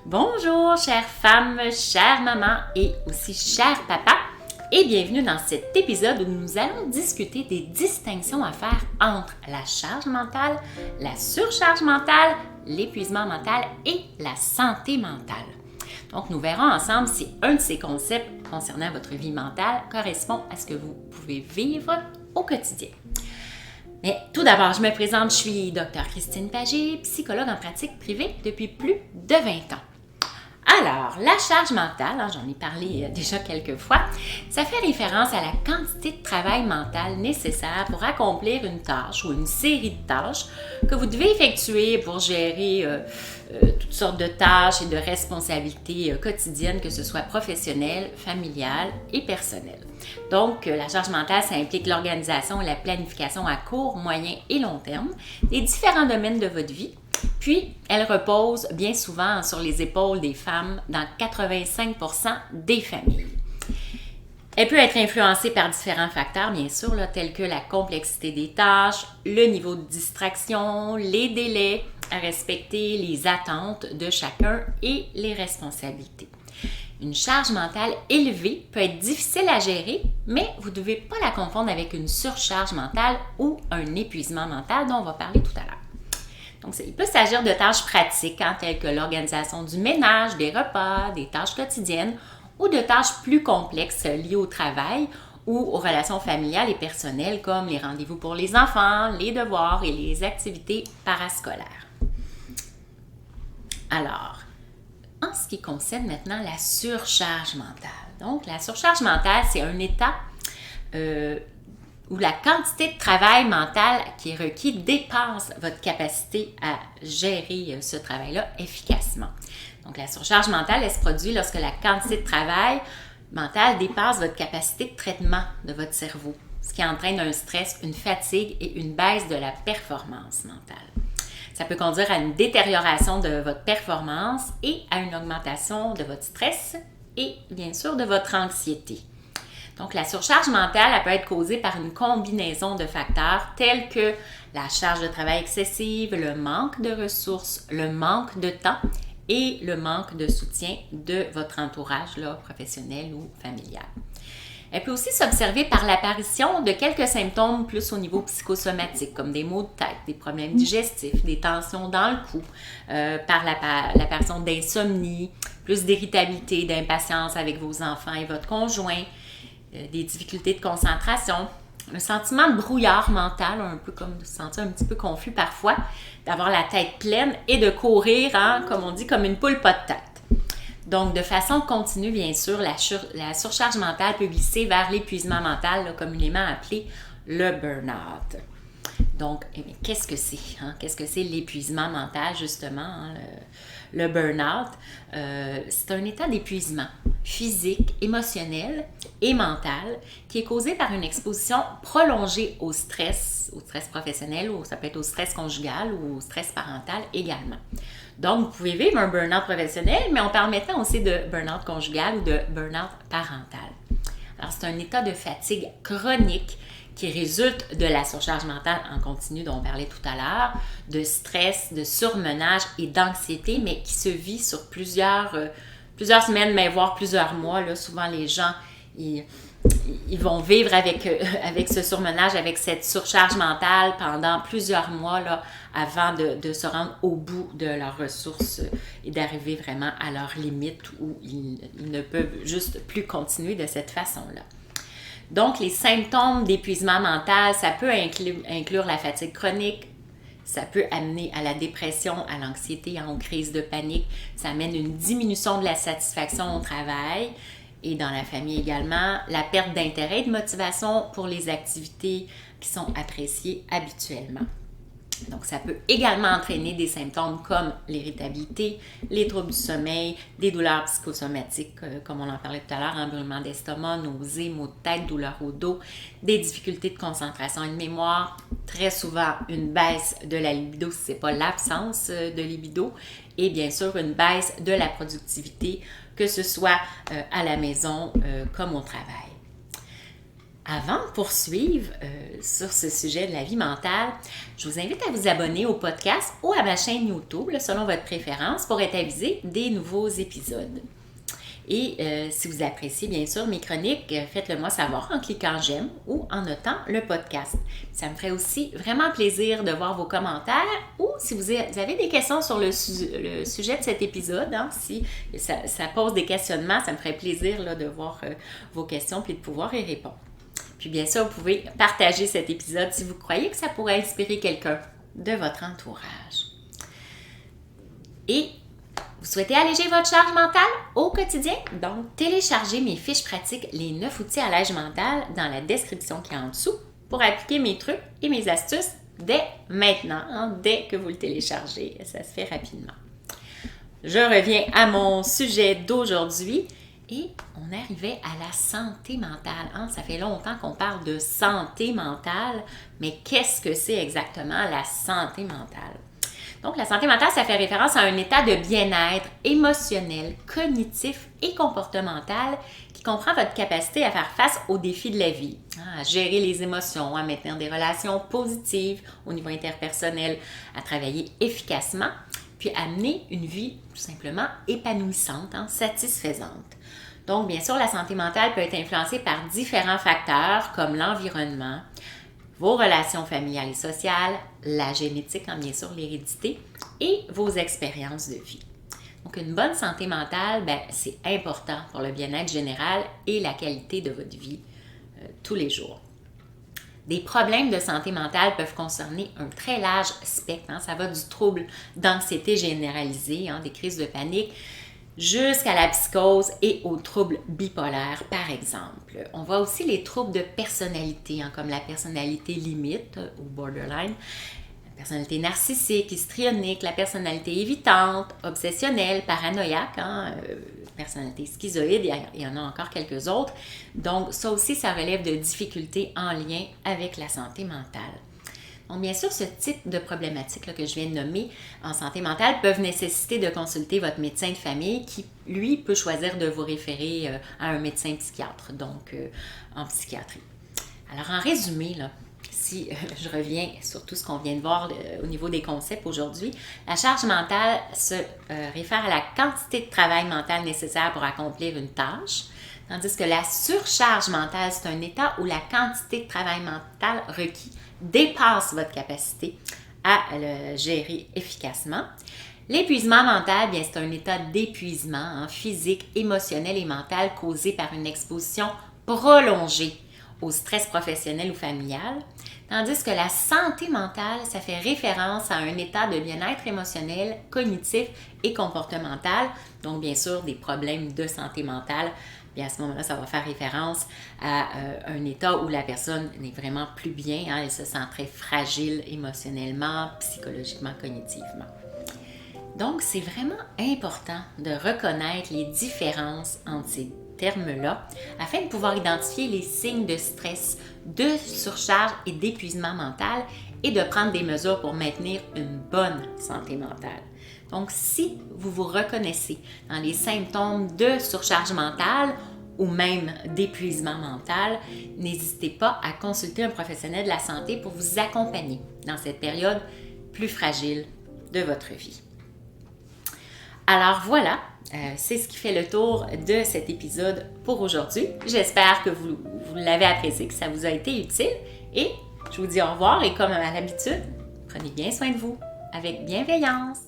Bonjour chères femmes, chères mamans et aussi chers papas et bienvenue dans cet épisode où nous allons discuter des distinctions à faire entre la charge mentale, la surcharge mentale, l'épuisement mental et la santé mentale. Donc nous verrons ensemble si un de ces concepts concernant votre vie mentale correspond à ce que vous pouvez vivre au quotidien. Mais tout d'abord, je me présente, je suis Dr Christine Pagé, psychologue en pratique privée depuis plus de 20 ans. Alors, la charge mentale, j'en ai parlé déjà quelques fois, ça fait référence à la quantité de travail mental nécessaire pour accomplir une tâche ou une série de tâches que vous devez effectuer pour gérer toutes sortes de tâches et de responsabilités quotidiennes, que ce soit professionnelles, familiales et personnelles. Donc, la charge mentale, ça implique l'organisation et la planification à court, moyen et long terme des différents domaines de votre vie. Puis, elle repose bien souvent sur les épaules des femmes dans 85% des familles. Elle peut être influencée par différents facteurs, bien sûr, tels que la complexité des tâches, le niveau de distraction, les délais à respecter, les attentes de chacun et les responsabilités. Une charge mentale élevée peut être difficile à gérer, mais vous ne devez pas la confondre avec une surcharge mentale ou un épuisement mental dont on va parler tout à l'heure. Donc, il peut s'agir de tâches pratiques, telles que l'organisation du ménage, des repas, des tâches quotidiennes ou de tâches plus complexes liées au travail ou aux relations familiales et personnelles comme les rendez-vous pour les enfants, les devoirs et les activités parascolaires. Alors, en ce qui concerne maintenant la surcharge mentale. Donc, la surcharge mentale, c'est un état où la quantité de travail mental qui est requis dépasse votre capacité à gérer ce travail-là efficacement. Donc, la surcharge mentale, elle se produit lorsque la quantité de travail mental dépasse votre capacité de traitement de votre cerveau, ce qui entraîne un stress, une fatigue et une baisse de la performance mentale. Ça peut conduire à une détérioration de votre performance et à une augmentation de votre stress et bien sûr de votre anxiété. Donc, la surcharge mentale, elle peut être causée par une combinaison de facteurs tels que la charge de travail excessive, le manque de ressources, le manque de temps et le manque de soutien de votre entourage professionnel ou familial. Elle peut aussi s'observer par l'apparition de quelques symptômes plus au niveau psychosomatique, comme des maux de tête, des problèmes digestifs, des tensions dans le cou, par l'apparition d'insomnie, plus d'irritabilité, d'impatience avec vos enfants et votre conjoint, des difficultés de concentration, un sentiment de brouillard mental, un peu comme de se sentir un petit peu confus parfois, d'avoir la tête pleine et de courir, comme on dit, comme une poule pas de tête. Donc, de façon continue, bien sûr, la surcharge mentale peut glisser vers l'épuisement mental, communément appelé le burn-out. Donc, qu'est-ce que c'est? Qu'est-ce que c'est l'épuisement mental, justement? Le burn-out, c'est un état d'épuisement physique, émotionnel et mental qui est causé par une exposition prolongée au stress professionnel ou ça peut être au stress conjugal ou au stress parental également. Donc, vous pouvez vivre un burn-out professionnel, mais on parle maintenant aussi de burn-out conjugal ou de burn-out parental. Alors, c'est un état de fatigue chronique qui résulte de la surcharge mentale en continu dont on parlait tout à l'heure, de stress, de surmenage et d'anxiété, mais qui se vit sur plusieurs semaines, mais voire plusieurs mois. Souvent, les gens, ils vont vivre avec ce surmenage, avec cette surcharge mentale pendant plusieurs mois avant de se rendre au bout de leurs ressources et d'arriver vraiment à leurs limites où ils ne peuvent juste plus continuer de cette façon-là. Donc, les symptômes d'épuisement mental, ça peut inclure la fatigue chronique, ça peut amener à la dépression, à l'anxiété, aux crises de panique, ça amène une diminution de la satisfaction au travail et dans la famille également, la perte d'intérêt et de motivation pour les activités qui sont appréciées habituellement. Donc, ça peut également entraîner des symptômes comme l'irritabilité, les troubles du sommeil, des douleurs psychosomatiques, comme on en parlait tout à l'heure, embrûlement d'estomac, nausées, maux de tête, douleurs au dos, des difficultés de concentration et de mémoire, très souvent une baisse de la libido si ce n'est pas l'absence de libido, et bien sûr une baisse de la productivité, que ce soit à la maison comme au travail. Avant de poursuivre sur ce sujet de la vie mentale, je vous invite à vous abonner au podcast ou à ma chaîne YouTube, là, selon votre préférence, pour être avisé des nouveaux épisodes. Et si vous appréciez bien sûr mes chroniques, faites-le moi savoir en cliquant j'aime ou en notant le podcast. Ça me ferait aussi vraiment plaisir de voir vos commentaires ou si vous avez des questions sur le sujet de cet épisode, hein, si ça pose des questionnements, ça me ferait plaisir là, de voir vos questions et de pouvoir y répondre. Puis bien sûr, vous pouvez partager cet épisode si vous croyez que ça pourrait inspirer quelqu'un de votre entourage. Et vous souhaitez alléger votre charge mentale au quotidien? Donc, téléchargez mes fiches pratiques, les 9 outils allège mental dans la description qui est en dessous pour appliquer mes trucs et mes astuces dès maintenant, hein, dès que vous le téléchargez. Ça se fait rapidement. Je reviens à mon sujet d'aujourd'hui et on arrivait à la santé mentale. Hein? Ça fait longtemps qu'on parle de santé mentale, mais qu'est-ce que c'est exactement la santé mentale? Donc, la santé mentale, ça fait référence à un état de bien-être émotionnel, cognitif et comportemental qui comprend votre capacité à faire face aux défis de la vie, à gérer les émotions, à maintenir des relations positives au niveau interpersonnel, à travailler efficacement, puis à mener une vie tout simplement épanouissante, hein, satisfaisante. Donc, bien sûr, la santé mentale peut être influencée par différents facteurs comme l'environnement, vos relations familiales et sociales, la génétique, hein, bien sûr l'hérédité, et vos expériences de vie. Donc, une bonne santé mentale, c'est important pour le bien-être général et la qualité de votre vie tous les jours. Des problèmes de santé mentale peuvent concerner un très large spectre. Hein, ça va du trouble d'anxiété généralisée, hein, des crises de panique, jusqu'à la psychose et aux troubles bipolaires, par exemple. On voit aussi les troubles de personnalité, hein, comme la personnalité limite ou borderline, la personnalité narcissique, histrionique, la personnalité évitante, obsessionnelle, paranoïaque, hein, personnalité schizoïde, il y en a encore quelques autres. Donc, ça aussi, ça relève de difficultés en lien avec la santé mentale. Donc, bien sûr, ce type de problématiques là, que je viens de nommer en santé mentale peuvent nécessiter de consulter votre médecin de famille qui, lui, peut choisir de vous référer à un médecin psychiatre, donc en psychiatrie. Alors, en résumé, là, si je reviens sur tout ce qu'on vient de voir au niveau des concepts aujourd'hui, la charge mentale se réfère à la quantité de travail mental nécessaire pour accomplir une tâche, tandis que la surcharge mentale, c'est un état où la quantité de travail mental requis dépasse votre capacité à le gérer efficacement. L'épuisement mental, bien, c'est un état d'épuisement hein, physique, émotionnel et mental causé par une exposition prolongée au stress professionnel ou familial, tandis que la santé mentale, ça fait référence à un état de bien-être émotionnel, cognitif et comportemental, donc bien sûr des problèmes de santé mentale. Bien, à ce moment-là, ça va faire référence à un état où la personne n'est vraiment plus bien, hein, elle se sent très fragile émotionnellement, psychologiquement, cognitivement. Donc, c'est vraiment important de reconnaître les différences entre ces termes-là afin de pouvoir identifier les signes de stress, de surcharge et d'épuisement mental et de prendre des mesures pour maintenir une bonne santé mentale. Donc, si vous vous reconnaissez dans les symptômes de surcharge mentale ou même d'épuisement mental, n'hésitez pas à consulter un professionnel de la santé pour vous accompagner dans cette période plus fragile de votre vie. Alors voilà, c'est ce qui fait le tour de cet épisode pour aujourd'hui. J'espère que vous l'avez apprécié, que ça vous a été utile et je vous dis au revoir et comme à l'habitude, prenez bien soin de vous avec bienveillance.